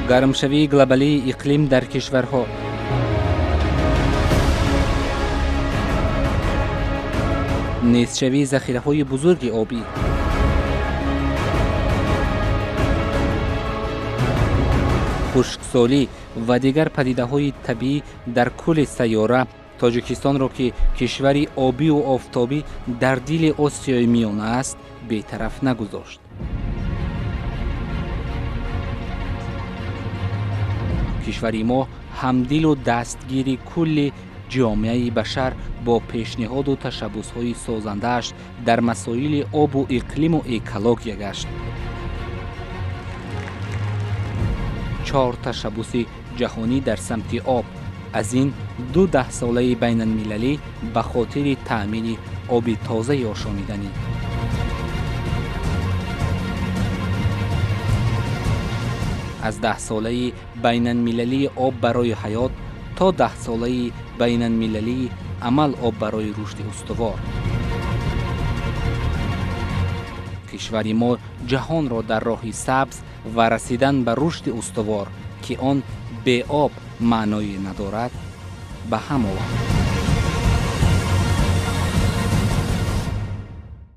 гармшавии глобалии иқлим дар кишварҳо. нестшавии захираҳои бузурги обӣ. хушксолӣ ва дигар падидаҳои табиӣ дар кулли сайёра тоҷикистонро, ки кишвари обию офтобӣ дар дили Осиёи Миёна аст, бетараф нагузошт. кишвари мо ҳамдилу дастгири кулли ҷомеаи башар бо пешниҳоду ташаббусҳои созандааш дар масоили обу иқлиму экология гашт. 4 ташаббуси ҷаҳонӣ дар самти об, аз ин 2 10-солаи байналмилалӣ ба хотири таъмини оби тозаи ошомиданӣ. аз 10-солаи байналмилалии об барои ҳаёт то 10-солаи байналмилалии амал об барои рушди устувор. кишвари мо ҷаҳонро дар роҳи сабз ва расидан ба рушди устувор, ки он бе об маъное надорад, ба ҳам овард.